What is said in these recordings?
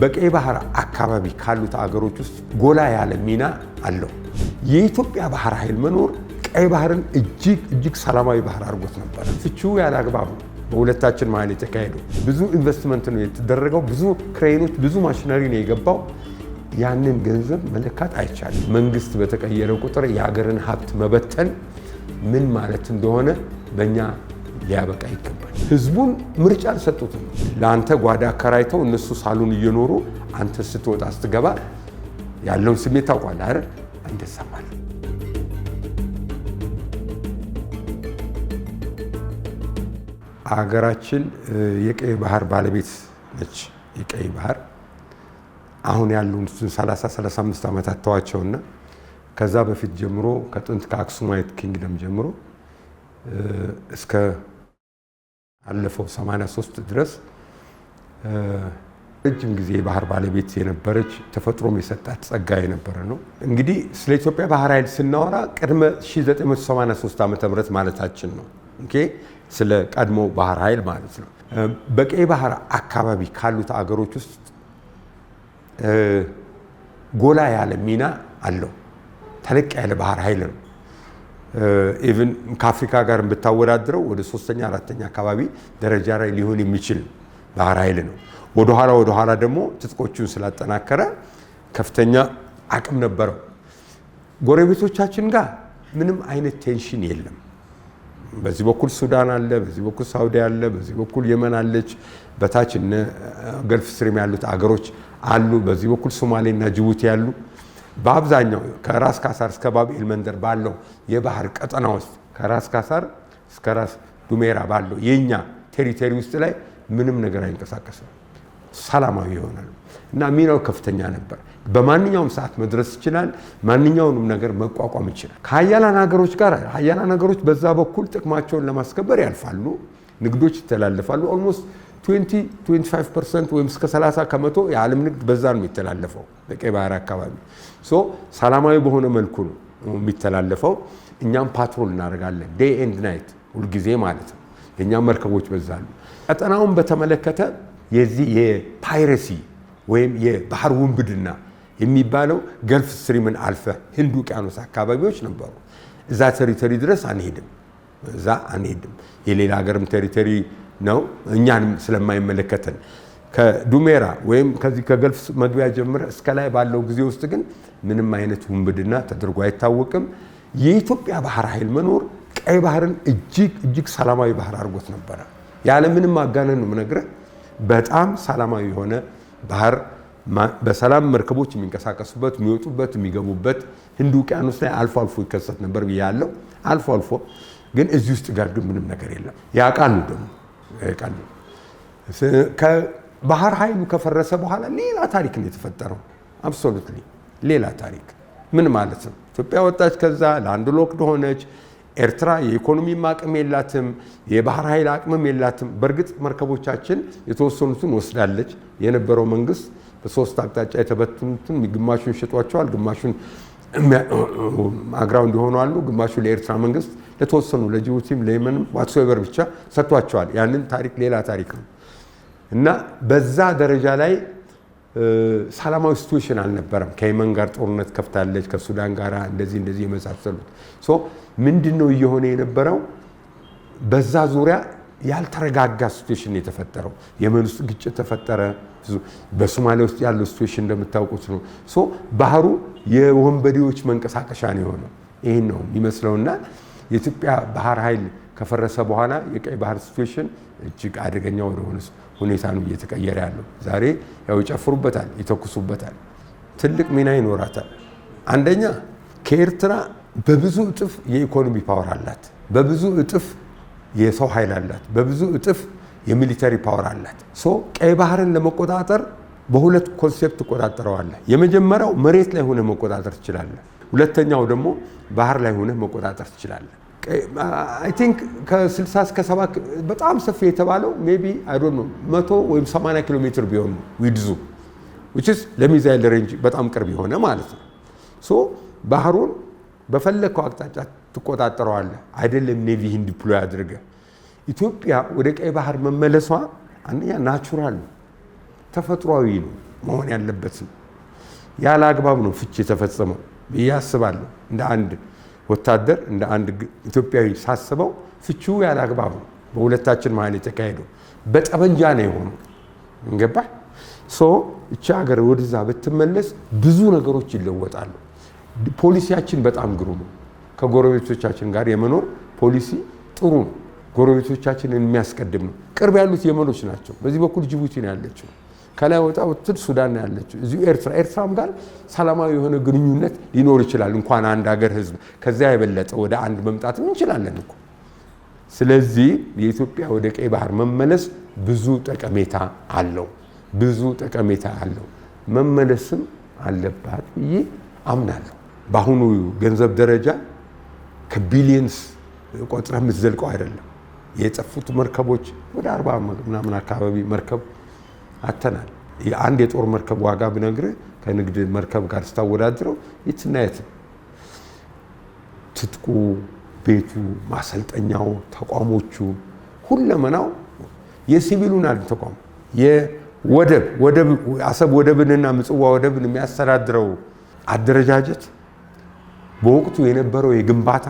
በቀይ ባህር አካባቢ ካሉት አገሮች ውስጥ ጎላ ያለ ሚና አለው። የኢትዮጵያ ባህር ኃይል መኖር ቀይ ባህርን እጅግ ሰላማዊ ባህር አድርጎት ነበር። ፍቺው ያለ አግባብ በሁለታችን መሀል የተካሄደው ብዙ ኢንቨስትመንት ነው የተደረገው፣ ብዙ ክሬኖች፣ ብዙ ማሽነሪ ነው የገባው። ያንን ገንዘብ መለካት አይቻልም። መንግስት በተቀየረ ቁጥር የሀገርን ሀብት መበተን ምን ማለት እንደሆነ በእኛ ሊያበቃ ይገባል። ህዝቡን ምርጫ አልሰጡትም። ለአንተ ጓዳ አከራይተው እነሱ ሳሎን እየኖሩ አንተ ስትወጣ ስትገባ ያለውን ስሜት ታውቃለህ አይደል? እንደሰማል። ሀገራችን የቀይ ባህር ባለቤት ነች። የቀይ ባህር አሁን ያሉን 30-35 ዓመታት ተዋቸውና ከዛ በፊት ጀምሮ ከጥንት ከአክሱማይት ኪንግደም ጀምሮ እስከ አለፈው 83 ድረስ ረጅም ጊዜ የባህር ባለቤት የነበረች ተፈጥሮም የሰጣት ጸጋ የነበረ ነው። እንግዲህ ስለ ኢትዮጵያ ባህር ኃይል ስናወራ ቅድመ 1983 ዓመተ ምህረት ማለታችን ነው። ኦኬ፣ ስለ ቀድሞ ባህር ኃይል ማለት ነው። በቀይ ባህር አካባቢ ካሉት አገሮች ውስጥ ጎላ ያለ ሚና አለው። ተለቅ ያለ ባህር ኃይል ነው። ኢቭን ከአፍሪካ ጋር ብታወዳድረው ወደ 3ኛ 4ኛ አካባቢ ደረጃ ላይ ሊሆን የሚችል ባህር ኃይል ነው። ወደ ኋላ ደግሞ ትጥቆቹን ስላጠናከረ ከፍተኛ አቅም ነበረው። ጎረቤቶቻችን ጋር ምንም አይነት ቴንሽን የለም። በዚህ በኩል ሱዳን አለ፣ በዚህ በኩል ሳውዲ አለ፣ በዚህ በኩል የመን አለች፣ በታች እነ ገልፍ ስትሪም ያሉት አገሮች አሉ፣ በዚህ በኩል ሶማሌና ጅቡቲ ያሉ። በአብዛኛው ከራስ ካሳር እስከ ባብኤል መንደር ባለው የባህር ቀጠና ውስጥ ከራስ ካሳር እስከ ራስ ዱሜራ ባለው የኛ ቴሪቶሪ ውስጥ ላይ ምንም ነገር አይንቀሳቀስም። ሰላማዊ ይሆናል እና ሚናው ከፍተኛ ነበር። በማንኛውም ሰዓት መድረስ ይችላል። ማንኛውንም ነገር መቋቋም ይችላል። ከሀያላን ሀገሮች ጋር ሀያላን ሀገሮች በዛ በኩል ጥቅማቸውን ለማስከበር ያልፋሉ፣ ንግዶች ይተላለፋሉ። ኦልሞስት 20-25% ወይም እስከ 30 ከመቶ የዓለም ንግድ በዛ ነው የሚተላለፈው በቀይ ባህር አካባቢ። ሰላማዊ በሆነ መልኩ ነው የሚተላለፈው። እኛም ፓትሮል እናደርጋለን ዴይ ኤንድ ናይት ሁልጊዜ ማለት ነው። የእኛም መርከቦች በዛሉ። ቀጠናውን በተመለከተ የዚህ የፓይረሲ ወይም የባህር ውንብድና የሚባለው ገልፍ ስትሪምን አልፈ ህንድ ውቅያኖስ አካባቢዎች ነበሩ። እዛ ቴሪቶሪ ድረስ አንሄድም። የሌላ ሀገርም ቴሪቶሪ ነው፣ እኛንም ስለማይመለከተን ከዱሜራ ወይም ከዚህ ከገልፍ መግቢያ ጀምረ እስከ ላይ ባለው ጊዜ ውስጥ ግን ምንም አይነት ውንብድና ተደርጎ አይታወቅም። የኢትዮጵያ ባህር ኃይል መኖር ቀይ ባህርን እጅግ ሰላማዊ ባህር አድርጎት ነበረ። ያለ ምንም ማጋነን ነው የምነግርህ። በጣም ሰላማዊ የሆነ ባህር፣ በሰላም መርከቦች የሚንቀሳቀሱበት፣ የሚወጡበት፣ የሚገቡበት ህንድ ውቅያኖስ ላይ አልፎ ይከሰት ነበር ብያለሁ። አልፎ ግን እዚህ ውስጥ ጋር ግን ምንም ነገር የለም። ያውቃሉ ደግሞ ከባህር ኃይሉ ከፈረሰ በኋላ ሌላ ታሪክ ነው የተፈጠረው። አብሶሉትሊ ሌላ ታሪክ። ምን ማለት ነው? ኢትዮጵያ ወጣች፣ ከዛ ላንድ ሎክድ ሆነች። ኤርትራ የኢኮኖሚ አቅም የላትም፣ የባህር ኃይል አቅምም የላትም። በእርግጥ መርከቦቻችን የተወሰኑትን ወስዳለች። የነበረው መንግስት በሶስት አቅጣጫ የተበተኑትን ግማሹን ሸጧቸዋል፣ ግማሹን አግራው እንዲሆኑ አሉ፣ ግማሹ ለኤርትራ መንግስት፣ ለተወሰኑ ለጅቡቲም ለየመንም ዋትሶቨር ብቻ ሰጥቷቸዋል። ያንን ታሪክ ሌላ ታሪክ ነው እና በዛ ደረጃ ላይ ሰላማዊ ሲቹዌሽን አልነበረም። ከየመን ጋር ጦርነት ከፍታለች፣ ከሱዳን ጋር እንደዚህ የመሳሰሉት። ምንድነው እየሆነ የነበረው? በዛ ዙሪያ ያልተረጋጋ ሲቹዌሽን የተፈጠረው። የመን ውስጥ ግጭት ተፈጠረ። በሶማሊያ ውስጥ ያለው ሲቹዌሽን እንደምታውቁት ነው። ባህሩ የወንበዴዎች መንቀሳቀሻ ነው የሆነው። ይሄን ነው የሚመስለውና የኢትዮጵያ ባህር ኃይል ከፈረሰ በኋላ የቀይ ባህር ሲቹዌሽን እጅግ አደገኛ ወደሆነ ሁኔታ ነው እየተቀየረ ያለው። ዛሬ ያው ይጨፍሩበታል፣ ይተኩሱበታል፣ ትልቅ ሚና ይኖራታል። አንደኛ ከኤርትራ በብዙ እጥፍ የኢኮኖሚ ፓወር አላት፣ በብዙ እጥፍ የሰው ኃይል አላት፣ በብዙ እጥፍ የሚሊተሪ ፓወር አላት። ቀይ ባህርን ለመቆጣጠር በሁለት ኮንሴፕት ትቆጣጠረዋለህ። የመጀመሪያው መሬት ላይ ሆነ መቆጣጠር ትችላለህ። ሁለተኛው ደግሞ ባህር ላይ ሆነ መቆጣጠር ትችላለህ። አይ ቲንክ ከ60 እስከ 70 በጣም ሰፊ የተባለው ሜቢ አይ ዶንት ኖ 100 ወይም 80 ኪሎ ሜትር ቢሆን ነው ዊድዙ which is ለሚሳይል ሬንጅ በጣም ቅርብ የሆነ ማለት ነው። ባህሩን በፈለከው አቅጣጫ ትቆጣጠረዋለህ። አይደለም ኔቪህን ዲፕሎይ አድርገህ። ኢትዮጵያ ወደ ቀይ ባህር መመለሷ አንደኛ ናቹራል ነው፣ ተፈጥሯዊ ነው። መሆን ያለበት ያለ አግባብ ነው ፍቺ የተፈጸመው ብዬ አስባለሁ። እንደ አንድ ወታደር እንደ አንድ ኢትዮጵያዊ ሳስበው ፍቺው ያለ አግባብ ነው በሁለታችን መሀል የተካሄደው። በጠመንጃ ነው የሆነው። እንገባህ እቺ ሀገር ወደዛ ብትመለስ ብዙ ነገሮች ይለወጣሉ። ፖሊሲያችን በጣም ግሩም ነው። ከጎረቤቶቻችን ጋር የመኖር ፖሊሲ ጥሩ ነው። ጎረቤቶቻችንን የሚያስቀድም ነው። ቅርብ ያሉት የመኖች ናቸው። በዚህ በኩል ጅቡቲ ነው ያለችው፣ ከላይ ወጣ ወጥተን ሱዳን ነው ያለችው፣ እዚሁ ኤርትራም ጋር ሰላማዊ የሆነ ግንኙነት ሊኖር ይችላል። እንኳን አንድ ሀገር ህዝብ ከዚያ የበለጠ ወደ አንድ መምጣት እንችላለን እኮ። ስለዚህ የኢትዮጵያ ወደ ቀይ ባህር መመለስ ብዙ ጠቀሜታ አለው፣ ብዙ ጠቀሜታ አለው። መመለስም አለባት ብዬ አምናለሁ። በአሁኑ ገንዘብ ደረጃ ከቢሊየንስ ቆጥረ የምትዘልቀው አይደለም። የጠፉት መርከቦች ወደ 40 ምናምን አካባቢ መርከብ አተናል። አንድ የጦር መርከብ ዋጋ ብነግርህ ከንግድ መርከብ ጋር ስታወዳድረው የትና የት ነው። ትጥቁ፣ ቤቱ፣ ማሰልጠኛው፣ ተቋሞቹ ሁለመናው የሲቪሉን አይደል ተቋም አሰብ ወደብንና ምጽዋ ወደብን የሚያስተዳድረው አደረጃጀት በወቅቱ የነበረው የግንባታ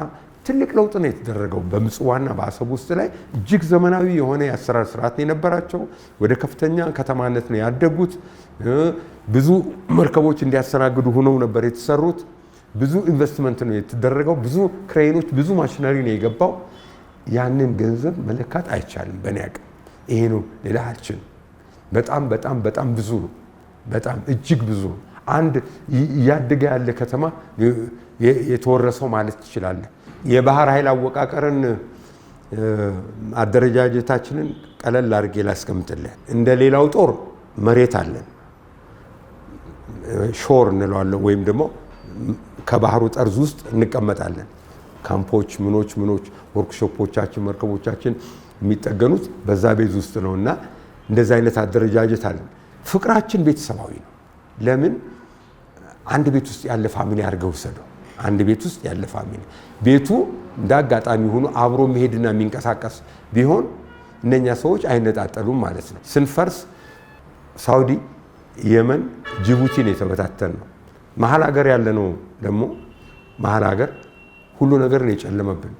ትልቅ ለውጥ ነው የተደረገው። በምጽዋና በአሰብ ውስጥ ላይ እጅግ ዘመናዊ የሆነ የአሰራር ስርዓት የነበራቸው ወደ ከፍተኛ ከተማነት ነው ያደጉት። ብዙ መርከቦች እንዲያስተናግዱ ሆነው ነበር የተሰሩት። ብዙ ኢንቨስትመንት ነው የተደረገው። ብዙ ክሬኖች፣ ብዙ ማሽነሪ ነው የገባው። ያንን ገንዘብ መለካት አይቻልም። በእኔ አቅም ይሄ ነው ሌላ አልችልም። በጣም በጣም በጣም ብዙ ነው። በጣም እጅግ ብዙ ነው። አንድ እያደገ ያለ ከተማ የተወረሰው ማለት ትችላለህ። የባህር ኃይል አወቃቀርን አደረጃጀታችንን ቀለል አድርጌ ላስቀምጥልህ። እንደ ሌላው ጦር መሬት አለን፣ ሾር እንለዋለን፣ ወይም ደግሞ ከባህሩ ጠርዝ ውስጥ እንቀመጣለን። ካምፖች ምኖች ወርክሾፖቻችን፣ መርከቦቻችን የሚጠገኑት በዛ ቤዝ ውስጥ ነው እና እንደዛ አይነት አደረጃጀት አለን። ፍቅራችን ቤተሰባዊ ነው። ለምን አንድ ቤት ውስጥ ያለ ፋሚሊ አድርገው ወሰደው። አንድ ቤት ውስጥ ያለ ፋሚሊ ቤቱ እንደ አጋጣሚ ሆኖ አብሮ መሄድና የሚንቀሳቀስ ቢሆን እነኛ ሰዎች አይነጣጠሉም ማለት ነው። ስንፈርስ ሳውዲ፣ የመን፣ ጅቡቲ ነው የተበታተን ነው። መሀል ሀገር ያለ ነው ደግሞ መሀል ሀገር ሁሉ ነገር ነው የጨለመብን።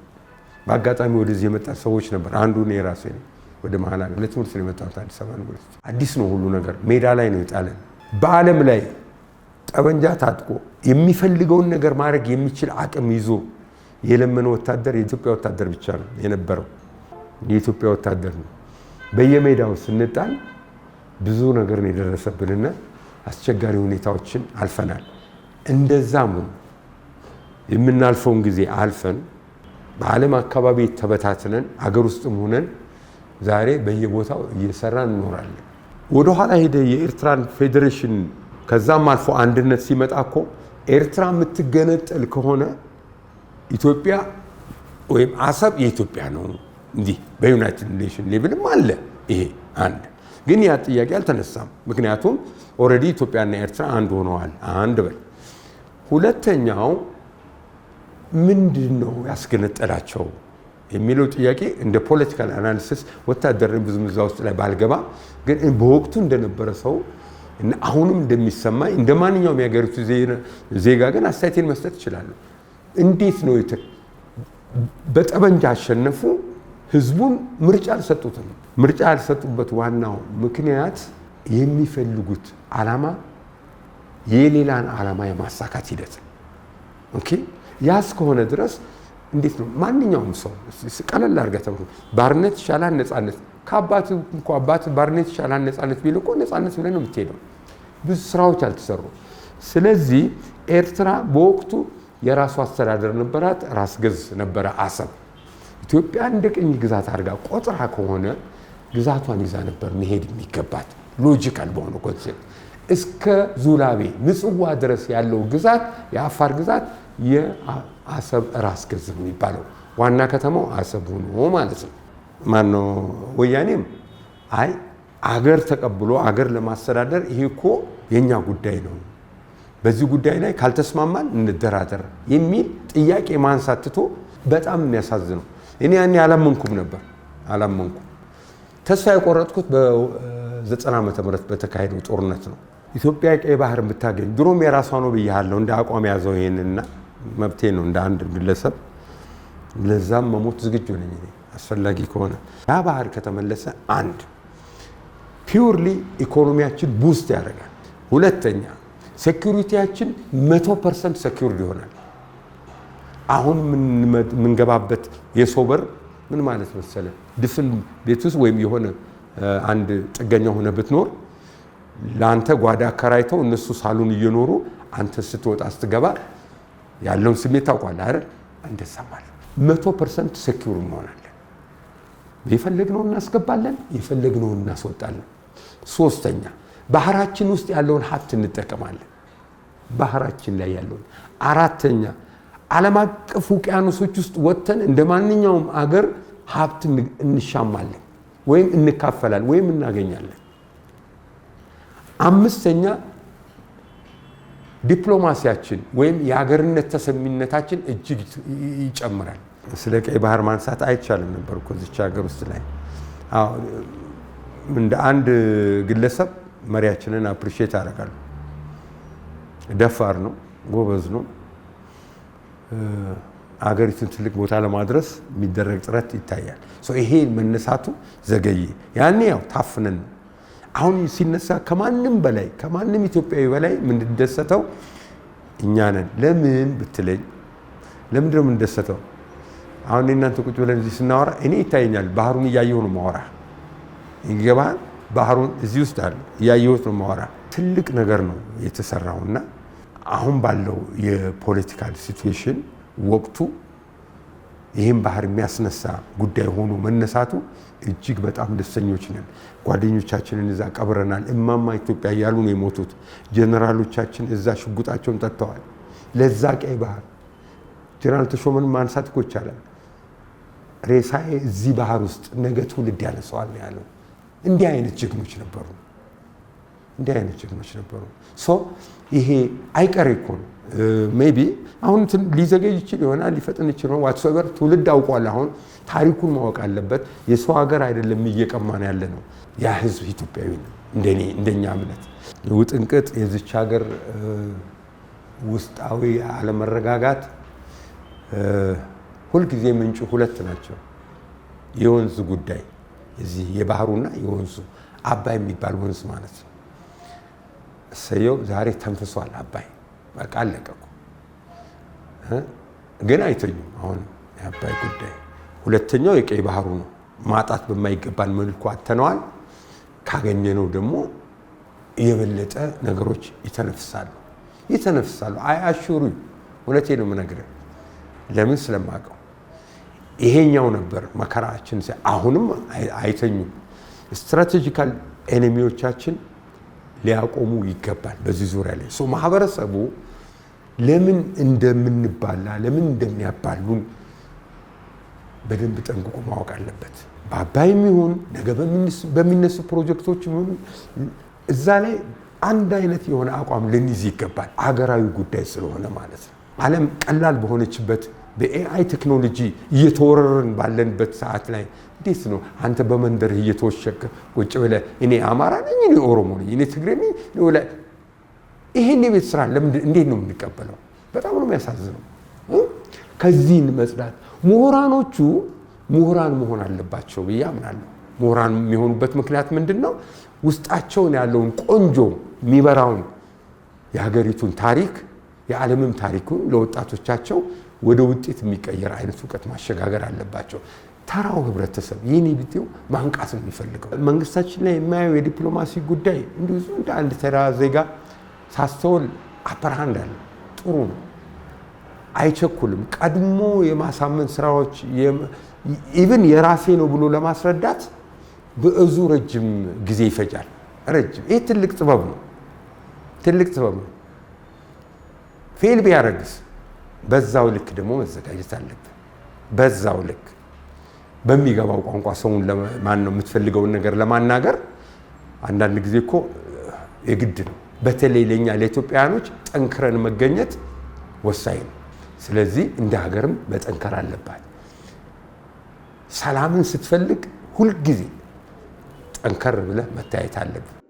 በአጋጣሚ ወደዚህ የመጣ ሰዎች ነበር። አንዱ ነው የራሴ ነው። ወደ መሀል ሀገር ለትምህርት ነው የመጣሁት አዲስ አበባ ዩኒቨርሲቲ። አዲስ ነው ሁሉ ነገር፣ ሜዳ ላይ ነው የጣለን። በዓለም ላይ ጠበንጃ ታጥቆ የሚፈልገውን ነገር ማድረግ የሚችል አቅም ይዞ የለመነ ወታደር የኢትዮጵያ ወታደር ብቻ ነው የነበረው። የኢትዮጵያ ወታደር ነው። በየሜዳው ስንጣል ብዙ ነገር ነው የደረሰብንና አስቸጋሪ ሁኔታዎችን አልፈናል። እንደዛም የምናልፈውን ጊዜ አልፈን በዓለም አካባቢ ተበታትነን አገር ውስጥም ሆነን ዛሬ በየቦታው እየሰራን እንኖራለን። ወደ ኋላ ሄደ የኤርትራን ፌዴሬሽን ከዛም አልፎ አንድነት ሲመጣ እኮ ኤርትራ የምትገነጠል ከሆነ ኢትዮጵያ ወይም አሰብ የኢትዮጵያ ነው እንዲህ በዩናይትድ ኔሽን ሌቭልም አለ። ይሄ አንድ ግን ያ ጥያቄ አልተነሳም። ምክንያቱም ኦልሬዲ ኢትዮጵያና ኤርትራ አንድ ሆነዋል። አንድ በል። ሁለተኛው ምንድን ነው ያስገነጠላቸው የሚለው ጥያቄ እንደ ፖለቲካል አናሊሲስ ወታደር ብዙም እዛ ውስጥ ላይ ባልገባ፣ ግን በወቅቱ እንደነበረ ሰው እና አሁንም እንደሚሰማኝ እንደ ማንኛውም የሀገሪቱ ዜጋ ግን አስተያየቴን መስጠት እችላለሁ። እንዴት ነው በጠበንጃ አሸነፉ? ህዝቡን ምርጫ አልሰጡትም። ምርጫ ያልሰጡበት ዋናው ምክንያት የሚፈልጉት ዓላማ የሌላን ዓላማ የማሳካት ሂደት። ኦኬ ያ እስከሆነ ድረስ እንዴት ነው ማንኛውም ሰው ቀለል አድርገህ ተብሎ ባርነት ይሻላል ነፃነት፣ ከአባት እንኳ አባት ባርነት ይሻላል ነፃነት ቢል እኮ ነፃነት ብለህ ነው የምትሄደው። ብዙ ስራዎች አልተሰሩ። ስለዚህ ኤርትራ በወቅቱ የራሱ አስተዳደር ነበራት፣ ራስ ገዝ ነበረ አሰብ። ኢትዮጵያ እንደ ቅኝ ግዛት አድርጋ ቆጥራ ከሆነ ግዛቷን ይዛ ነበር መሄድ የሚገባት። ሎጂካል በሆነ ኮንሴፕት እስከ ዙላቤ ምጽዋ ድረስ ያለው ግዛት የአፋር ግዛት የአሰብ ራስ ገዝ ነው የሚባለው። ዋና ከተማው አሰብ ሆኖ ማለት ነው። ማነው ወያኔም አይ አገር ተቀብሎ አገር ለማስተዳደር ይሄ እኮ የኛ ጉዳይ ነው፣ በዚህ ጉዳይ ላይ ካልተስማማን እንደራደር የሚል ጥያቄ ማንሳት ትቶ በጣም የሚያሳዝነው። እኔ ያኔ አላመንኩም ነበር። ተስፋ የቆረጥኩት በ90 ዓመተ ምህረት በተካሄደው ጦርነት ነው። ኢትዮጵያ ቀይ ባህር የምታገኝ ድሮም የራሷ ነው ብያለሁ። እንደ አቋም ያዘው ይሄንና መብቴ ነው እንደ አንድ ግለሰብ ለዛም መሞት ዝግጁ ነኝ አስፈላጊ ከሆነ። ያ ባህር ከተመለሰ አንድ ፒውርሊ ኢኮኖሚያችን ቡስት ያደርጋል። ሁለተኛ ሴኩሪቲያችን 100% ሴኩርድ ይሆናል። አሁን ምንገባበት የሶበር ምን ማለት መሰለ ድፍን ቤት ውስጥ ወይም የሆነ አንድ ጥገኛ ሆነ ብትኖር ላንተ ጓዳ አከራይተው እነሱ ሳሎን እየኖሩ አንተ ስትወጣ ስትገባ ያለውን ስሜት ታውቃለህ አይደል? እንደሰማል 100% ሴኩር እንሆናለን። የፈለግነው እናስገባለን፣ የፈለግነው እናስወጣለን። ሶስተኛ ባህራችን ውስጥ ያለውን ሀብት እንጠቀማለን። ባህራችን ላይ ያለውን። አራተኛ ዓለም አቀፍ ውቅያኖሶች ውስጥ ወጥተን እንደማንኛውም አገር ሀብት እንሻማለን ወይም እንካፈላለን ወይም እናገኛለን። አምስተኛ ዲፕሎማሲያችን ወይም የሀገርነት ተሰሚነታችን እጅግ ይጨምራል። ስለ ቀይ ባህር ማንሳት አይቻልም ነበር እኮ እዚች ሀገር ውስጥ ላይ። እንደ አንድ ግለሰብ መሪያችንን አፕሪሺየት አደርጋለሁ። ደፋር ነው፣ ጎበዝ ነው። አገሪቱን ትልቅ ቦታ ለማድረስ የሚደረግ ጥረት ይታያል። ይሄ መነሳቱ ዘገየ። ያኔ ያው ታፍነን ነው። አሁን ሲነሳ ከማንም በላይ ከማንም ኢትዮጵያዊ በላይ የምንደሰተው እኛ ነን። ለምን ብትለኝ ለምንድን ነው የምንደሰተው? አሁን እናንተ ቁጭ ብለን እዚህ ስናወራ እኔ ይታየኛል ባህሩን እያየሁ ነው ማወራ። ይገባል? ባህሩን እዚህ ውስጥ አለ እያየሁት ነው ማወራ። ትልቅ ነገር ነው የተሰራውና አሁን ባለው የፖለቲካል ሲቹዌሽን ወቅቱ ይህም ባህር የሚያስነሳ ጉዳይ ሆኖ መነሳቱ እጅግ በጣም ደስተኞች ነን። ጓደኞቻችንን እዛ ቀብረናል። እማማ ኢትዮጵያ እያሉ ነው የሞቱት። ጀነራሎቻችን እዛ ሽጉጣቸውን ጠጥተዋል ለዛ ቀይ ባህር። ጀነራል ተሾመን ማንሳት እኮ ይቻላል። ሬሳዬ እዚህ ባህር ውስጥ ነገ ትውልድ ያነሳዋል ነው ያለው። እንዲህ አይነት ጀግኖች ነበሩ። እንዲህ አይነት ጀግኖች ነበሩ። ይሄ አይቀሬ እኮ ነው። ሜቢ አሁን ሊዘገይ ይችል ይሆናል፣ ሊፈጥን ይችል ነው። ዋትሶቨር ትውልድ አውቋል። አሁን ታሪኩን ማወቅ አለበት። የሰው ሀገር አይደለም እየቀማን ያለ ነው። ያ ህዝብ ኢትዮጵያዊ ነው። እንደኛ እምነት ውጥንቅጥ የዚች ሀገር ውስጣዊ አለመረጋጋት ሁልጊዜ ምንጩ ሁለት ናቸው። የወንዝ ጉዳይ እዚህ የባህሩና የወንዙ አባይ የሚባል ወንዝ ማለት ነው። እሰየው ዛሬ ተንፍሷል አባይ በቃ አለቀቁ። ግን አይተኙም። አሁን የአባይ ጉዳይ ሁለተኛው የቀይ ባህሩ ነው። ማጣት በማይገባን መልኩ አተነዋል። ካገኘነው ደግሞ የበለጠ ነገሮች ይተነፍሳሉ። አያሹሩ እውነቴን ነው የምነግርህ። ለምን ስለማውቀው ይሄኛው ነበር መከራችን። አሁንም አይተኙም። ስትራቴጂካል ኤኒሚዎቻችን ሊያቆሙ ይገባል። በዚህ ዙሪያ ላይ ማህበረሰቡ ለምን እንደምንባላ ለምን እንደሚያባሉን በደንብ ጠንቅቆ ማወቅ አለበት። በአባይም ይሁን ነገ በሚነሱ ፕሮጀክቶች ይሁን እዛ ላይ አንድ አይነት የሆነ አቋም ልንይዝ ይገባል። አገራዊ ጉዳይ ስለሆነ ማለት ነው። ዓለም ቀላል በሆነችበት በኤአይ ቴክኖሎጂ እየተወረረን ባለንበት ሰዓት ላይ እንዴት ነው አንተ በመንደር እየተወሸከ ቁጭ ብለህ እኔ አማራ ነኝ፣ እኔ ኦሮሞ ነኝ፣ እኔ ትግሬ ነኝ ይሄን የቤት ስራ እንዴት ነው የምንቀበለው? በጣም ነው የሚያሳዝነው። ከዚህ መጽዳት ምሁራኖቹ ምሁራን መሆን አለባቸው ብዬ አምናለሁ። ምሁራን የሚሆኑበት ምክንያት ምንድነው? ውስጣቸውን ያለውን ቆንጆ የሚበራውን የሀገሪቱን ታሪክ የዓለምም ታሪኩን ለወጣቶቻቸው ወደ ውጤት የሚቀየር አይነት ዕውቀት ማሸጋገር አለባቸው። ተራው ህብረተሰብ የኔ ቢጤው ማንቃት ነው የሚፈልገው። መንግስታችን ላይ የማየው የዲፕሎማሲ ጉዳይ እንዲሁ እንደ አንድ ተራ ዜጋ ሳስተውል አፐርሃንድ አለ። ጥሩ ነው፣ አይቸኩልም። ቀድሞ የማሳመን ስራዎች ኢቭን የራሴ ነው ብሎ ለማስረዳት ብዙ ረጅም ጊዜ ይፈጃል። ይሄ ትልቅ ጥበብ ነው። ፌል ቢያረግስ በዛው ልክ ደግሞ መዘጋጀት አለበት። በዛው ልክ በሚገባው ቋንቋ ሰውን ለማን ነው የምትፈልገውን ነገር ለማናገር አንዳንድ ጊዜ እኮ የግድ ነው። በተለይ ለኛ ለኢትዮጵያውያኖች ጠንክረን መገኘት ወሳኝ ነው። ስለዚህ እንደ ሀገርም መጠንከር አለባት። ሰላምን ስትፈልግ ሁሉ ጊዜ ጠንከር ብለህ መታየት አለብህ።